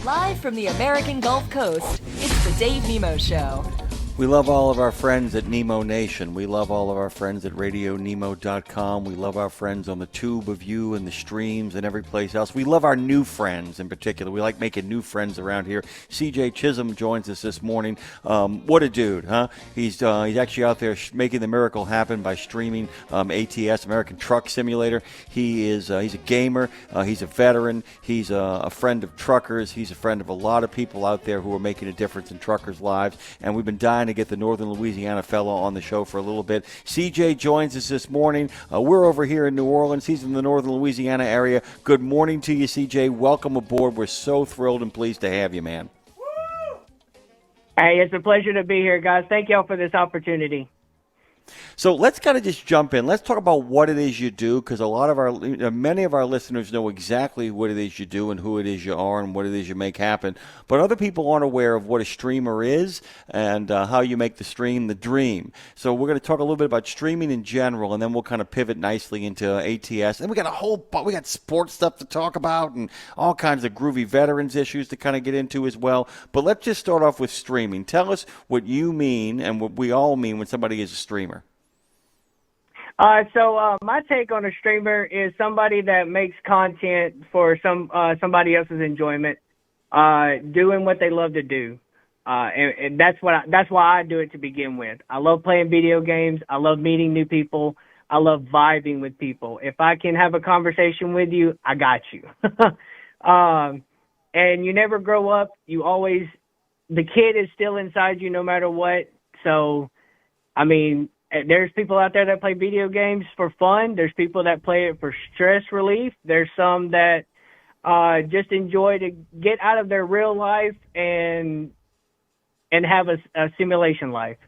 Live from the American Gulf Coast, it's the Dave Nemo Show. We love all of our friends at Nemo Nation. We love all of our friends at RadioNemo.com. We love our friends on the tube of you and the streams and every place else. We love our new friends in particular. We like making new friends around here. CJ Chisolm joins us this morning. What a dude, huh? He's actually out there making the miracle happen by streaming ATS, American Truck Simulator. He's a gamer. He's a veteran. He's a friend of truckers. He's a friend of a lot of people out there who are making a difference in truckers' lives. And we've been dying to get the Northern Louisiana fellow on the show for a little bit. CJ joins us this morning. We're over here in New Orleans. He's in the Northern Louisiana area. Good morning to you, CJ. Welcome aboard. We're so thrilled and pleased to have you, man. Hey, it's a pleasure to be here, guys. Thank y'all for this opportunity. So let's kind of just jump in. Let's talk about what it is you do, because many of our listeners know exactly what it is you do and who it is you are and what it is you make happen. But other people aren't aware of what a streamer is and how you make the stream the dream. So we're going to talk a little bit about streaming in general, and then we'll kind of pivot nicely into ATS. And we got sports stuff to talk about and all kinds of groovy veterans issues to kind of get into as well. But let's just start off with streaming. Tell us what you mean and what we all mean when somebody is a streamer. So my take on a streamer is somebody that makes content for somebody else's enjoyment, doing what they love to do, and that's why I do it to begin with. I love playing video games. I love meeting new people. I love vibing with people. If I can have a conversation with you, I got you. And you never grow up. The kid is still inside you no matter what. So, I mean, there's people out there that play video games for fun. There's people that play it for stress relief. There's some that just enjoy to get out of their real life and have a simulation life.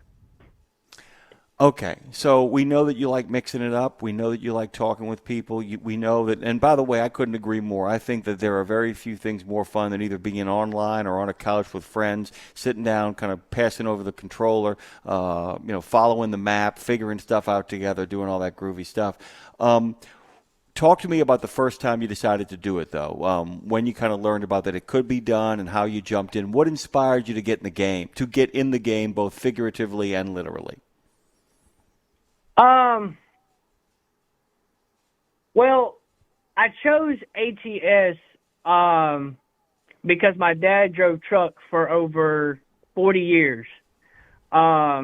Okay, so we know that you like mixing it up. We know that you like talking with people. We know that, and by the way, I couldn't agree more. I think that there are very few things more fun than either being online or on a couch with friends, sitting down, kind of passing over the controller, following the map, figuring stuff out together, doing all that groovy stuff. Talk to me about the first time you decided to do it, though, when you kind of learned about that it could be done and how you jumped in. What inspired you to get in the game, both figuratively and literally? Well, I chose ATS because my dad drove truck for over 40 years. I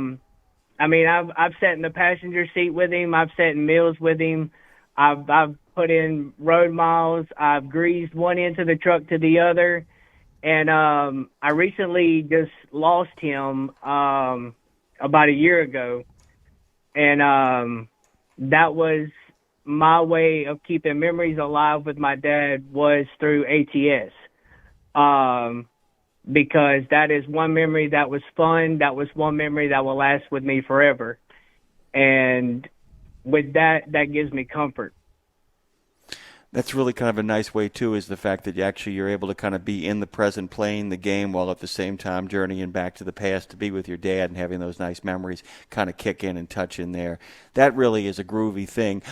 mean, I've sat in the passenger seat with him. I've sat in meals with him. I've put in road miles. I've greased one end of the truck to the other. And I recently just lost him about a year ago. And that was my way of keeping memories alive with my dad, was through ATS. Because that is one memory that was fun. That was one memory that will last with me forever. And with that gives me comfort. That's really kind of a nice way, too, is the fact that you're able to kind of be in the present playing the game while at the same time journeying back to the past to be with your dad and having those nice memories kind of kick in and touch in there. That really is a groovy thing.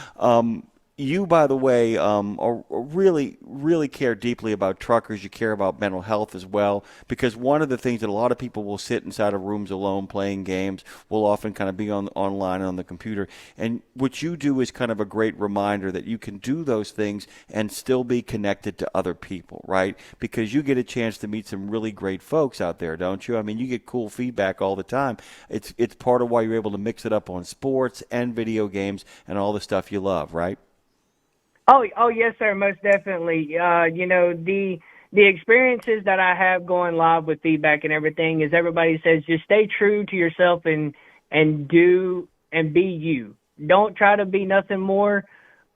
You, by the way, are really, really care deeply about truckers. You care about mental health as well, because one of the things that a lot of people will sit inside of rooms alone playing games, will often kind of be online on the computer. And what you do is kind of a great reminder that you can do those things and still be connected to other people, right? Because you get a chance to meet some really great folks out there, don't you? I mean, you get cool feedback all the time. It's part of why you're able to mix it up on sports and video games and all the stuff you love, right? Oh, yes, sir, most definitely. The experiences that I have going live with feedback and everything is everybody says just stay true to yourself and do and be you. Don't try to be nothing more,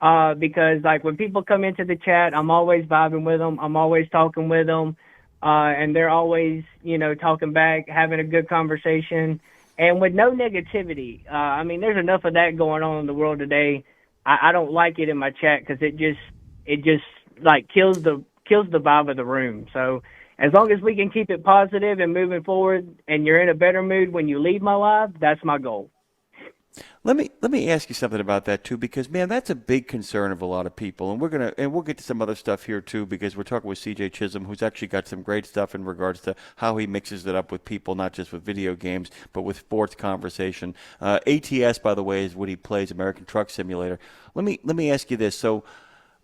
because like when people come into the chat, I'm always vibing with them. I'm always talking with them, and they're always talking back, having a good conversation, and with no negativity. I mean, there's enough of that going on in the world today. I don't like it in my chat because it just like kills the vibe of the room. So as long as we can keep it positive and moving forward, and you're in a better mood when you leave my live, that's my goal. Let me ask you something about that too, because man, that's a big concern of a lot of people, and we'll get to some other stuff here too, because we're talking with C.J. Chisolm, who's actually got some great stuff in regards to how he mixes it up with people, not just with video games, but with sports conversation. ATS, by the way, is what he plays, American Truck Simulator. Let me ask you this. So,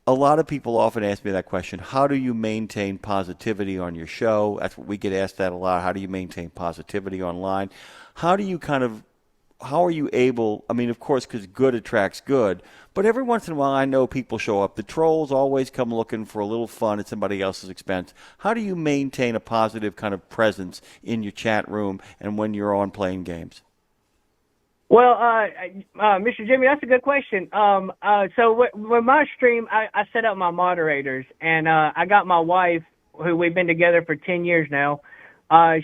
a lot of people often ask me that question: how do you maintain positivity on your show? That's what we get asked that a lot. How do you maintain positivity online? How do you kind of how are you able, I mean, of course, because good attracts good, but every once in a while I know people show up. The trolls always come looking for a little fun at somebody else's expense. How do you maintain a positive kind of presence in your chat room and when you're on playing games? Well, Mr. Jimmy, that's a good question. So with my stream, I set up my moderators, and I got my wife, who we've been together for 10 years now.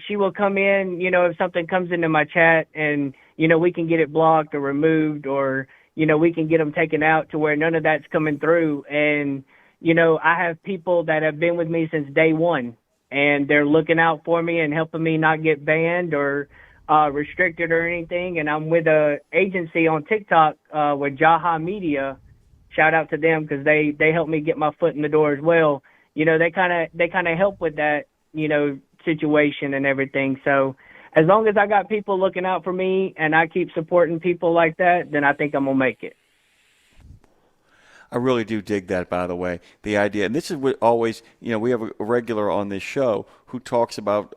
She will come in, if something comes into my chat, and, we can get it blocked or removed, or, we can get them taken out to where none of that's coming through. And, I have people that have been with me since day one, and they're looking out for me and helping me not get banned or restricted or anything. And I'm with a agency on TikTok with Jaha Media. Shout out to them, because they help me get my foot in the door as well. They kind of help with that, situation and everything. So as long as I got people looking out for me and I keep supporting people like that, then I think I'm gonna make it. I really do dig that, by the way, the idea. And this is what always, we have a regular on this show who talks about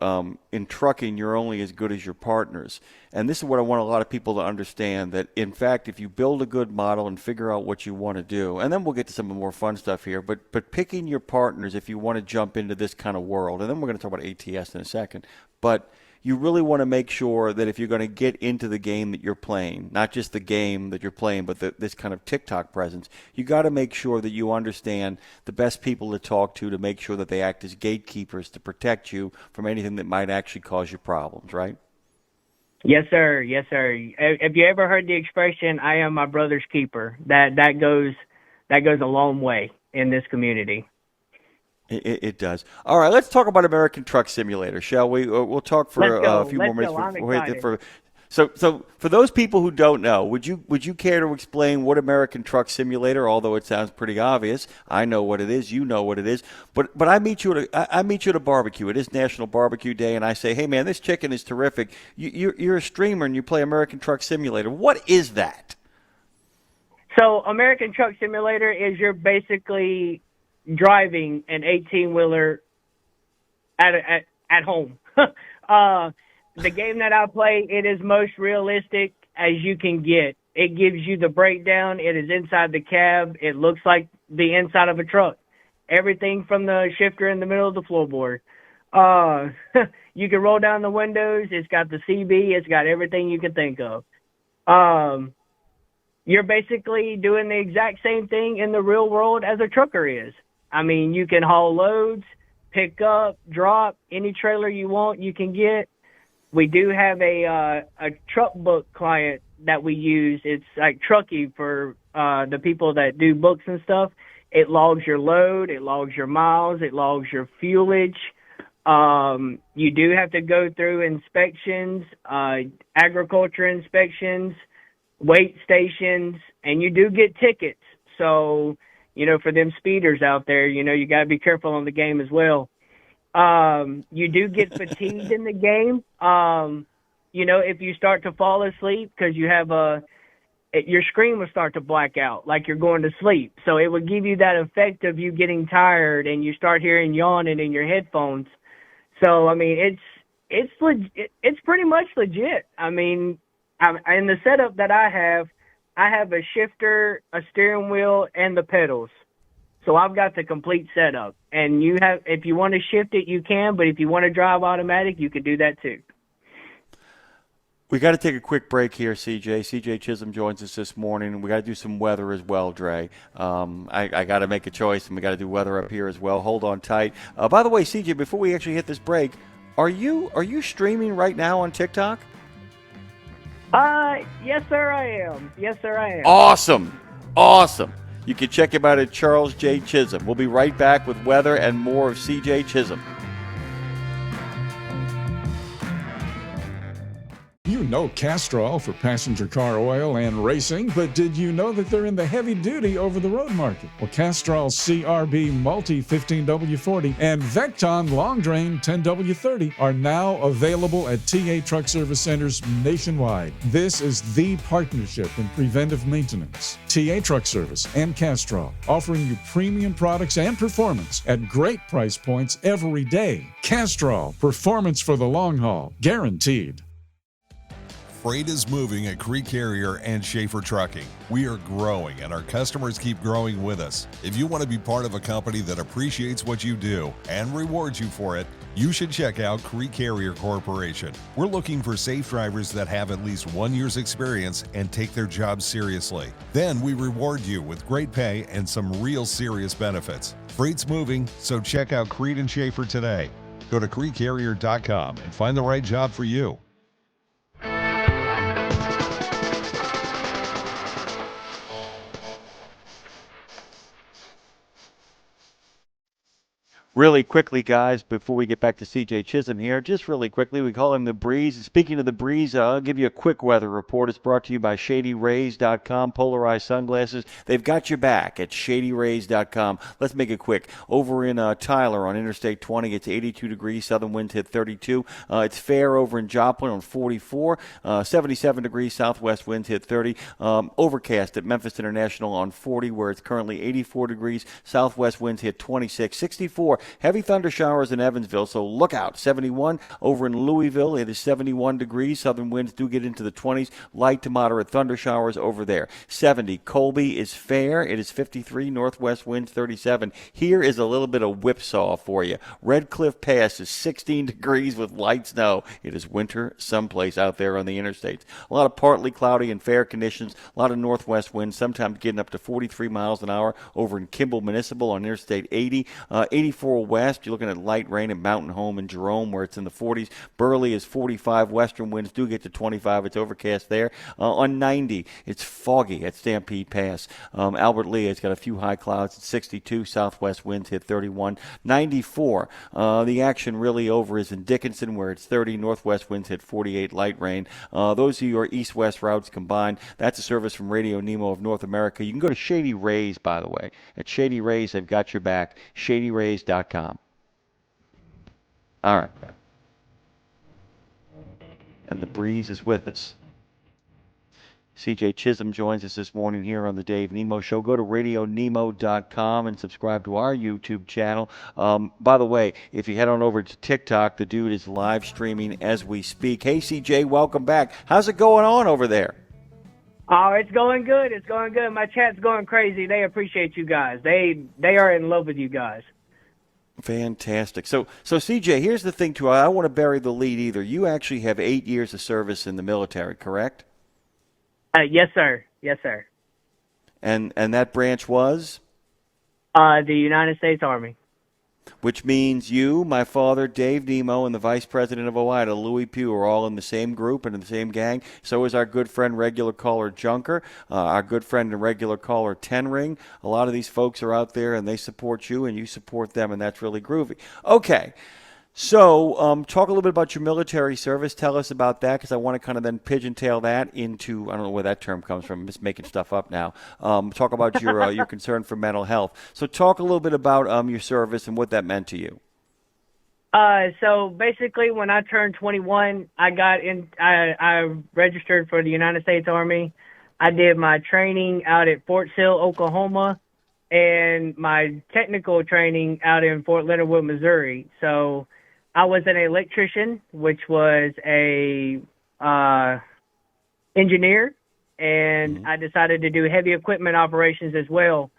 in trucking, you're only as good as your partners. And this is what I want a lot of people to understand, that, in fact, if you build a good model and figure out what you want to do, and then we'll get to some of the more fun stuff here, but picking your partners if you want to jump into this kind of world, and then we're going to talk about ATS in a second, but you really want to make sure that if you're going to get into the game that you're playing, not just the game that you're playing, but this kind of TikTok presence, you got to make sure that you understand the best people to talk to make sure that they act as gatekeepers to protect you from anything that might actually cause you problems, right? Yes, sir. Yes, sir. Have you ever heard the expression, "I am my brother's keeper"? That goes a long way in this community. It does. All right, let's talk about American Truck Simulator, shall we? We'll talk for a few more minutes. So for those people who don't know, would you care to explain what American Truck Simulator? Although it sounds pretty obvious, I know what it is. You know what it is. But I meet you at a barbecue. It is National Barbecue Day, and I say, hey man, this chicken is terrific. You're a streamer and you play American Truck Simulator. What is that? So American Truck Simulator is you're basically driving an 18-wheeler at home. The game that I play, it is most realistic as you can get. It gives you the breakdown. It is inside the cab. It looks like the inside of a truck. Everything from the shifter in the middle of the floorboard. You can roll down the windows. It's got the CB. It's got everything you can think of. You're basically doing the exact same thing in the real world as a trucker is. I mean, you can haul loads, pick up, drop, any trailer you want, you can get. We do have a truck book client that we use. It's like Truckee for the people that do books and stuff. It logs your load, it logs your miles, it logs your fuelage. You do have to go through inspections, agriculture inspections, weight stations, and you do get tickets. So, for them speeders out there, you got to be careful on the game as well. You do get fatigued in the game. If you start to fall asleep, because you have your screen will start to black out like you're going to sleep. So it would give you that effect of you getting tired and you start hearing yawning in your headphones. So, I mean, it's pretty much legit. I mean, in the setup that I have a shifter, a steering wheel, and the pedals. So I've got the complete setup. And if you want to shift it, you can, but if you want to drive automatic, you can do that too. We got to take a quick break here, CJ. CJ Chisolm joins us this morning. We got to do some weather as well, Dre. I got to make a choice, and we got to do weather up here as well. Hold on tight. By the way, CJ, before we actually hit this break, are you streaming right now on TikTok? Yes, sir, I am. Yes, sir, I am. Awesome. You can check him out at Charles J. Chisolm. We'll be right back with weather and more of CJ Chisolm. You know Castrol for passenger car oil and racing, but did you know that they're in the heavy-duty over-the-road market? Well, Castrol CRB Multi 15W40 and Vecton Long Drain 10W30 are now available at TA Truck Service Centers nationwide. This is the partnership in preventive maintenance. TA Truck Service and Castrol, offering you premium products and performance at great price points every day. Castrol, performance for the long haul, guaranteed. Freight is moving at Creek Carrier and Schaefer Trucking. We are growing and our customers keep growing with us. If you want to be part of a company that appreciates what you do and rewards you for it, you should check out Creek Carrier Corporation. We're looking for safe drivers that have at least 1 year's experience and take their job seriously. Then we reward you with great pay and some real serious benefits. Freight's moving, so check out Creed and Schaefer today. Go to creekcarrier.com and find the right job for you. Really quickly, guys, before we get back to CJ Chisolm here, just really quickly, we call him the Breeze. Speaking of the Breeze, I'll give you a quick weather report. It's brought to you by ShadyRays.com, polarized sunglasses. They've got your back at ShadyRays.com. Let's make it quick. Over in Tyler on Interstate 20, it's 82 degrees, southern winds hit 32. It's fair over in Joplin on 44, 77 degrees, southwest winds hit 30. Overcast at Memphis International on 40, where it's currently 84 degrees, southwest winds hit 26, 64. Heavy thunder showers in Evansville, so look out. 71 over in Louisville. It is 71 degrees. Southern winds do get into the 20s. Light to moderate thunder showers over there. 70. Colby is fair. It is 53. Northwest winds 37. Here is a little bit of whipsaw for you. Red Cliff Pass is 16 degrees with light snow. It is winter someplace out there on the interstates. A lot of partly cloudy and fair conditions. A lot of northwest winds, sometimes getting up to 43 miles an hour over in Kimball Municipal on Interstate 80. 84 west, you're looking at light rain at Mountain Home and Jerome, where it's in the 40s. Burley is 45. Western winds do get to 25. It's overcast there. On 90, it's foggy at Stampede Pass. Albert Lea, it's got a few high clouds at 62. Southwest winds hit 31. 94, the action really over is in Dickinson, where it's 30. Northwest winds hit 48. Light rain. Those are your east-west routes combined. That's a service from Radio Nemo of North America. You can go to Shady Rays, by the way. At Shady Rays, they've got your back. ShadyRays.com. All right. And the Breeze is with us. CJ Chisolm joins us this morning here on the Dave Nemo Show. Go to RadioNemo.com and subscribe to our YouTube channel. By the way, if you head on over to TikTok, the dude is live streaming as we speak. Hey, CJ, welcome back. How's it going on over there? Oh, it's going good. It's going good. My chat's going crazy. They appreciate you guys. They are in love with you guys. Fantastic. So CJ, here's the thing, too. I don't want to bury the lead either. You actually have 8 years of service in the military, correct? Yes, sir. Yes, sir. And that branch was? The United States Army. Which means you, my father, Dave Nemo, and the Vice President of OIDA, Louis Pugh, are all in the same group and in the same gang. So is our good friend, regular caller Junker, our good friend and regular caller Ten Ring. A lot of these folks are out there, and they support you, and you support them, and that's really groovy. Okay. So, talk a little bit about your military service. Tell us about that, because I want to kind of then pigeon-tail that into, I don't know where that term comes from. I'm just making stuff up now. Talk about your concern for mental health. So talk a little bit about your service and what that meant to you. So basically, when I turned 21, I registered for the United States Army. I did my training out at Fort Sill, Oklahoma, and my technical training out in Fort Leonard Wood, Missouri. So I was an electrician, which was a engineer, and I decided to do heavy equipment operations as well.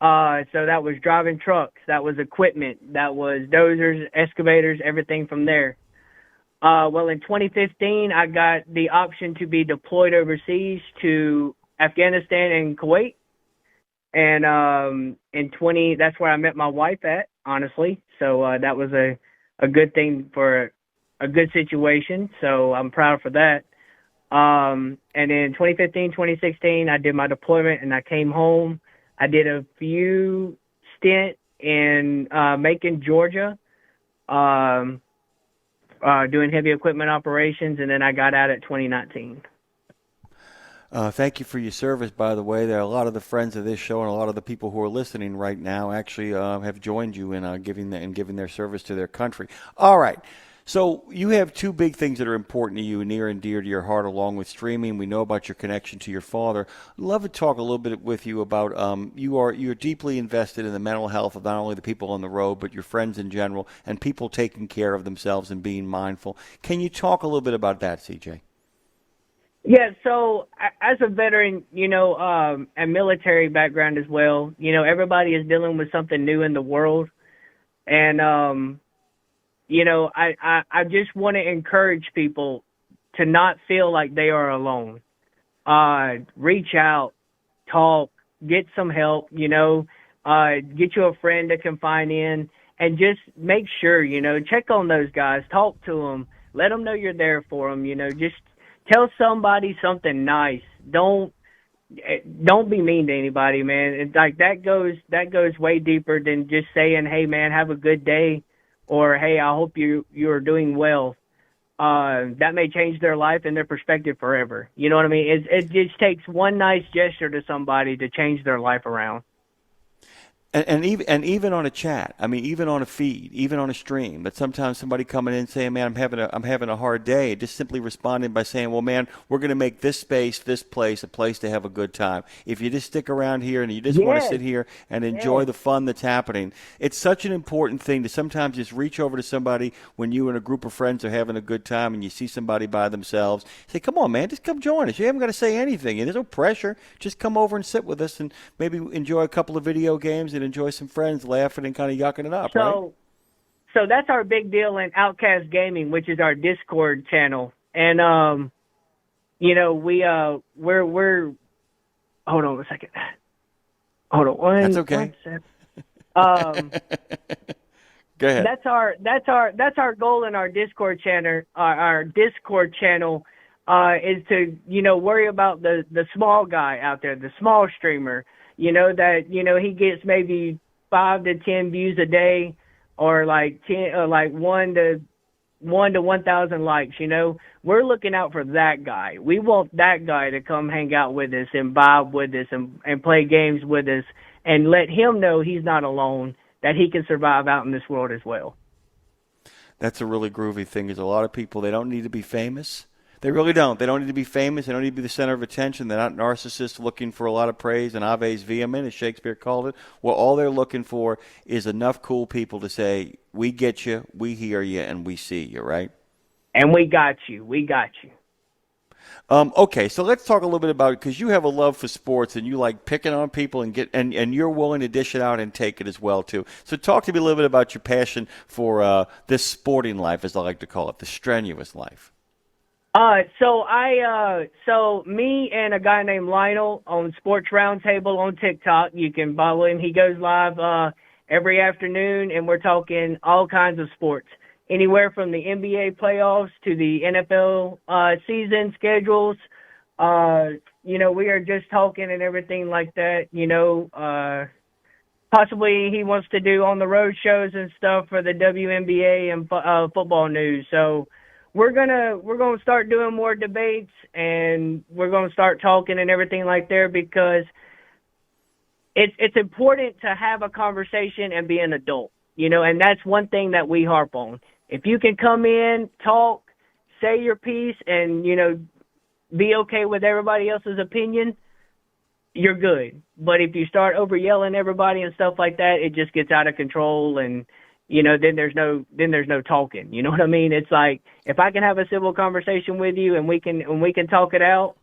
So that was driving trucks, that was equipment, that was dozers, excavators, everything from there. Well, in 2015, I got the option to be deployed overseas to Afghanistan and Kuwait. And that's where I met my wife at, honestly. So that was a good thing for a good situation. So I'm proud for that. And in 2015, 2016, I did my deployment and I came home. I did a few stint in Macon, Georgia, doing heavy equipment operations, and then I got out at 2019. Thank you for your service, by the way. There are a lot of the friends of this show and a lot of the people who are listening right now actually have joined you in giving their service to their country. All right. So you have two big things that are important to you, near and dear to your heart, along with streaming. We know about your connection to your father. I'd love to talk a little bit with you about you're deeply invested in the mental health of not only the people on the road, but your friends in general, and people taking care of themselves and being mindful. Can you talk a little bit about that, CJ? Yeah, so as a veteran, and military background as well, everybody is dealing with something new in the world. And, I just want to encourage people to not feel like they are alone. Reach out, talk, get some help, get you a friend to confide in, and just make sure, check on those guys, talk to them, let them know you're there for them, just tell somebody something nice. Don't be mean to anybody, man. It's like that goes way deeper than just saying, "Hey, man, have a good day," or "Hey, I hope you're doing well." That may change their life and their perspective forever. You know what I mean? It just takes one nice gesture to somebody to change their life around. And even on a chat, I mean, even on a feed, even on a stream, but sometimes somebody coming in saying, "Man, I'm having a hard day," just simply responding by saying, "Well, man, we're going to make this space, this place, a place to have a good time. If you just stick around here and you just want to sit here and enjoy the fun that's happening," it's such an important thing to sometimes just reach over to somebody when you and a group of friends are having a good time and you see somebody by themselves. Say, "Come on, man, just come join us. You haven't got to say anything. There's no pressure. Just come over and sit with us and maybe enjoy a couple of video games and enjoy some friends laughing and kind of yucking it up," right? So that's our big deal in Outcast Gaming, which is our Discord channel. And we're hold on a second. Hold on That's okay. 1 second. Go ahead. That's our goal in our Discord channel. Our Discord channel is to worry about the small guy out there, the small streamer. He gets maybe 5 to 10 views a day, or like 1 to 1,000 likes. We're looking out for that guy. We want that guy to come hang out with us and vibe with us and play games with us, and let him know he's not alone, that he can survive out in this world as well. That's a really groovy thing. Is a lot of people, they don't need to be famous. They really don't. They don't need to be famous. They don't need to be the center of attention. They're not narcissists looking for a lot of praise and aves vehement, as Shakespeare called it. Well, all they're looking for is enough cool people to say, "We get you, we hear you, and we see you," right? And we got you. We got you. Okay, so let's talk a little bit about it, because you have a love for sports and you like picking on people and you're willing to dish it out and take it as well too. So talk to me a little bit about your passion for this sporting life, as I like to call it, the strenuous life. So me and a guy named Lionel on Sports Roundtable on TikTok, you can follow him. He goes live every afternoon, and we're talking all kinds of sports, anywhere from the NBA playoffs to the NFL season schedules. We are just talking and everything like that. Possibly he wants to do on the road shows and stuff for the WNBA and football news. So we're gonna start doing more debates, and we're gonna start talking and everything like that, because it's important to have a conversation and be an adult, and that's one thing that we harp on. If you can come in, talk, say your piece, and be okay with everybody else's opinion, you're good. But if you start over yelling everybody and stuff like that, it just gets out of control, and then there's no talking. You know what I mean? It's like, if I can have a civil conversation with you and we can talk it out,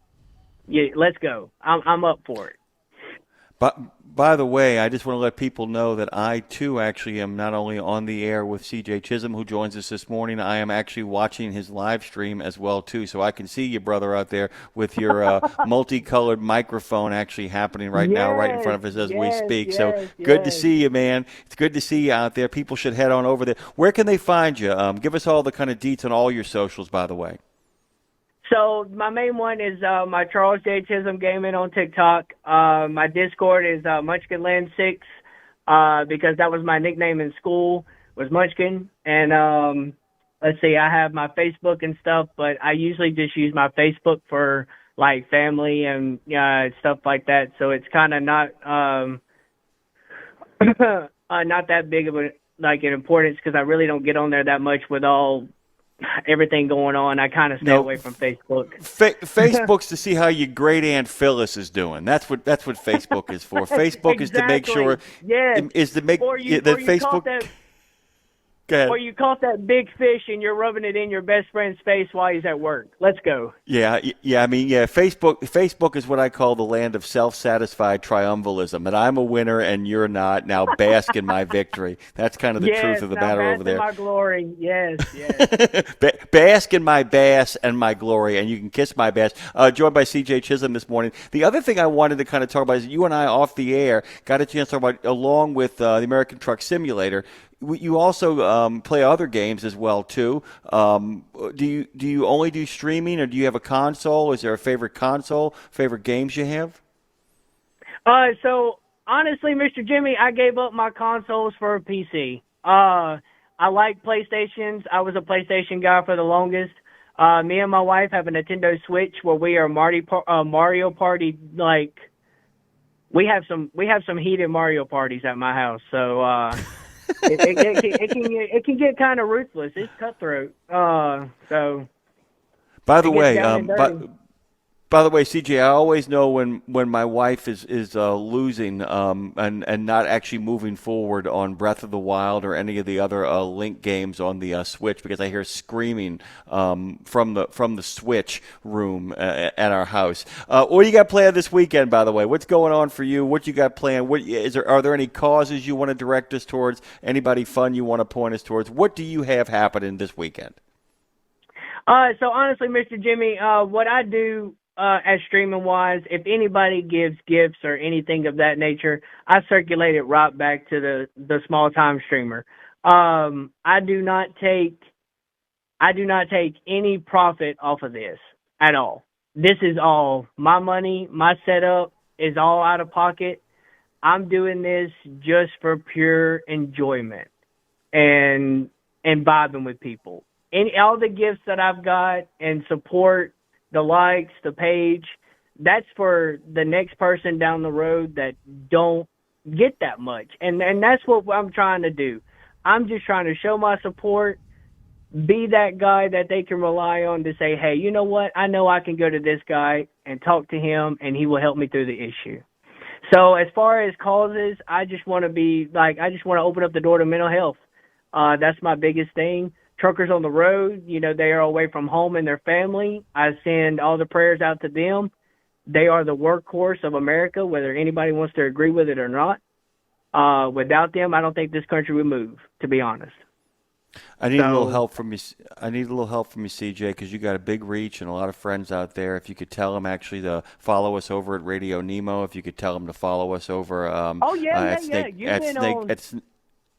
yeah, let's go. I'm up for it. But by the way, I just want to let people know that I, too, actually am not only on the air with C.J. Chisolm, who joins us this morning, I am actually watching his live stream as well, too. So I can see you, brother, out there with your multicolored microphone actually happening right now, right in front of us as we speak. So good to see you, man. It's good to see you out there. People should head on over there. Where can they find you? Give us all the kind of deets on all your socials, by the way. So my main one is my Charles J. Chisolm Gaming on TikTok. My Discord is Munchkinland6, because that was my nickname in school, was Munchkin. And let's see, I have my Facebook and stuff, but I usually just use my Facebook for like family and stuff like that. So it's kind of not not that big of an importance because I really don't get on there that much with everything going on. I kind of stay away from Facebook. Facebook's to see how your great aunt Phyllis is doing. That's what Facebook is for. Facebook Exactly. is to make sure. Yes. Is to make Facebook. Go ahead. Or you caught that big fish and you're rubbing it in your best friend's face while he's at work. Let's go. Yeah. I mean, Facebook is what I call the land of self-satisfied triumphalism. And I'm a winner and you're not. Now bask in my victory. That's kind of the truth of the matter over there. Bask in my glory. Yes. Bask in my bass and my glory, and you can kiss my bass. Joined by C.J. Chisolm this morning. The other thing I wanted to kind of talk about is you and I off the air got a chance to talk about, along with the American Truck Simulator, you also play other games as well too. Do you only do streaming, or do you have a console? Is there a favorite console, favorite games you have? So honestly, Mr. Jimmy, I gave up my consoles for a PC. I like PlayStations. I was a PlayStation guy for the longest. Me and my wife have a Nintendo Switch where we are Mario Party. Like we have some heated Mario parties at my house. So. It can get kind of ruthless. It's cutthroat. So. By the way, CJ, I always know when my wife is losing and not actually moving forward on Breath of the Wild or any of the other Link games on the Switch, because I hear screaming from the Switch room at our house. What do you got planned this weekend, by the way? What's going on for you? What you got planned? Are there any causes you want to direct us towards? Anybody fun you want to point us towards? What do you have happening this weekend? So honestly, Mr. Jimmy, what I do as streaming wise, if anybody gives gifts or anything of that nature, I circulate it right back to the small time streamer. I do not take any profit off of this at all. This is all my money. My setup is all out of pocket. I'm doing this just for pure enjoyment and vibing with people. And all the gifts that I've got and support, the likes, the page, that's for the next person down the road that don't get that much. And that's what I'm trying to do. I'm just trying to show my support, be that guy that they can rely on to say, hey, you know what? I know I can go to this guy and talk to him, and he will help me through the issue. So as far as causes, I just want to open up the door to mental health. That's my biggest thing. Truckers on the road, they are away from home and their family. I send all the prayers out to them. They are the workhorse of America, whether anybody wants to agree with it or not. Without them, I don't think this country would move, to be honest. I need a little help from you, CJ, because you got a big reach and a lot of friends out there. If you could tell them actually to follow us over at Radio Nemo, if you could tell them to follow us over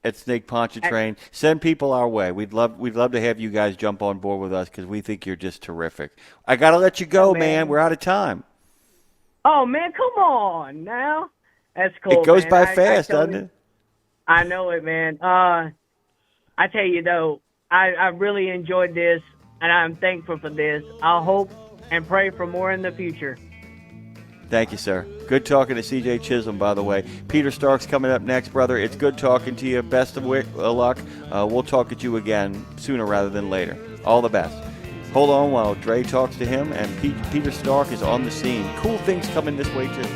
at Snake Pontchartrain. Send people our way. We'd love to have you guys jump on board with us because we think you're just terrific. I got to let you go, man. We're out of time. Oh, man, come on now. That's cool, It goes man. by fast, doesn't it? I know it, man. I tell you, though, I really enjoyed this, and I'm thankful for this. I'll hope and pray for more in the future. Thank you, sir. Good talking to C.J. Chisolm, by the way. Peter Stark's coming up next, brother. It's good talking to you. Best of luck. We'll talk at you again sooner rather than later. All the best. Hold on while Dre talks to him, and Peter Stark is on the scene. Cool things coming this way, too.